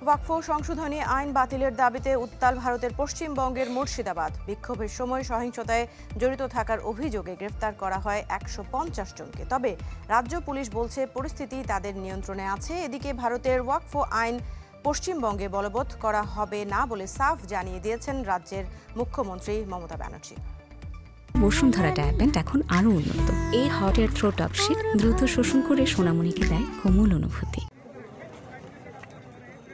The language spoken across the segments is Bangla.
ওয়াকফ সংশোধনী আইন বাতিলের দাবিতে উত্তাল ভারতের পশ্চিমবঙ্গের মুর্শিদাবাদ। বিক্ষোভের সময় সহিংসতায় জড়িত থাকার অভিযোগে গ্রেফতার করা হয় ১৫০ জনকে। তবে রাজ্য পুলিশ বলছে পরিস্থিতি তাদের নিয়ন্ত্রণে আছে। এদিকে ভারতের ওয়াকফ আইন পশ্চিমবঙ্গে বলবৎ করা হবে না বলে সাফ জানিয়ে দিয়েছেন রাজ্যের মুখ্যমন্ত্রী মমতা ব্যানার্জি। বসুন্ধরা ডায়াপেন্ট এখন আরো উন্নত। এই hot air through top sheet দ্রুত শোষণ করে সোনামণিকে দেয় কোমল অনুভূতি।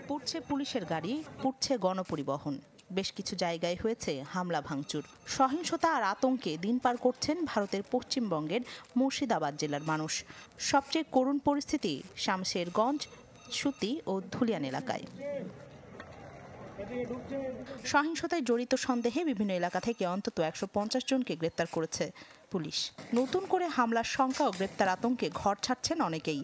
পুড়ছে পুলিশের গাড়ি, পুড়ছে গণপরিবহন। বেশ কিছু জায়গায় হয়েছে হামলা ভাঙচুর। সহিংসতা আর আতঙ্কে দিন পার করছেন ভারতের পশ্চিমবঙ্গের মুর্শিদাবাদ জেলার মানুষ। সবচেয়ে করুণ পরিস্থিতি শামশেরগঞ্জ, সুতি ও ধুলিয়ান এলাকায়। সহিংসতায় জড়িত সন্দেহে বিভিন্ন এলাকা থেকে অন্তত ১৫০ জনকে গ্রেপ্তার করেছে পুলিশ। নতুন করে হামলার সংখ্যা ও গ্রেপ্তার আতঙ্কে ঘর ছাড়ছেন অনেকেই।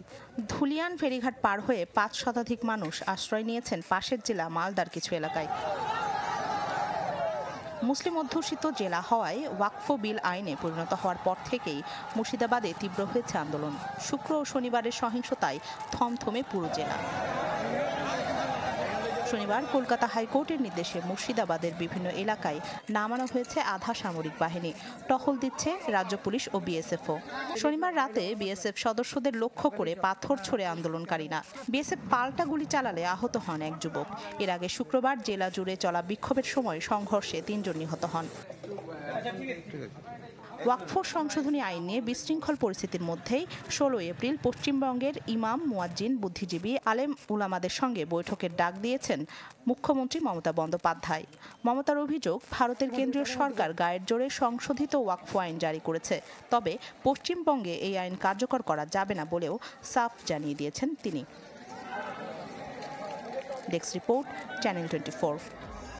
ধুলিয়ান ফেরিঘাট পার হয়ে ৫ শতাধিক মানুষ আশ্রয় নিয়েছেন পাশের জেলা মালদার কিছু এলাকায়। মুসলিম অধ্যুষিত জেলা হওয়ায় ওয়াকফ বিল আইনে পরিণত হওয়ার পর থেকেই মুর্শিদাবাদে তীব্র হয়েছে আন্দোলন। শুক্র ও শনিবারের সহিংসতায় থমথমে পুরো জেলা। শনিবার কলকাতা হাইকোর্টের নির্দেশে মুর্শিদাবাদের বিভিন্ন এলাকায় নামানো হয়েছে আধা সামরিক বাহিনী। টহল দিচ্ছে রাজ্য পুলিশ ও বিএসএফও। শনিবার রাতে বিএসএফ সদস্যদের লক্ষ্য করে পাথর ছোড়ে আন্দোলনকারীরা। বিএসএফ পাল্টা গুলি চালালে আহত হন এক যুবক। এর আগে শুক্রবার জেলা জুড়ে চলা বিক্ষোভের সময় সংঘর্ষে ৩ জন নিহত হন। ওয়াকফ সংশোধনী আইন নিয়ে বিশৃঙ্খল পরিস্থিতির মধ্যেই ১৬ এপ্রিল পশ্চিমবঙ্গের ইমাম, মুয়াজ্জিন, বুদ্ধিজীবী, আলেম উলামাদের সঙ্গে বৈঠকের ডাক দিয়েছেন মুখ্যমন্ত্রী মমতা বন্দ্যোপাধ্যায়। মমতার অভিযোগ, ভারতের কেন্দ্রীয় সরকার গায়ের জোরে সংশোধিত ওয়াকফ আইন জারি করেছে। তবে পশ্চিমবঙ্গে এই আইন কার্যকর করা যাবে না বলেও সাফ জানিয়ে দিয়েছেন তিনি। Desk report, channel 24।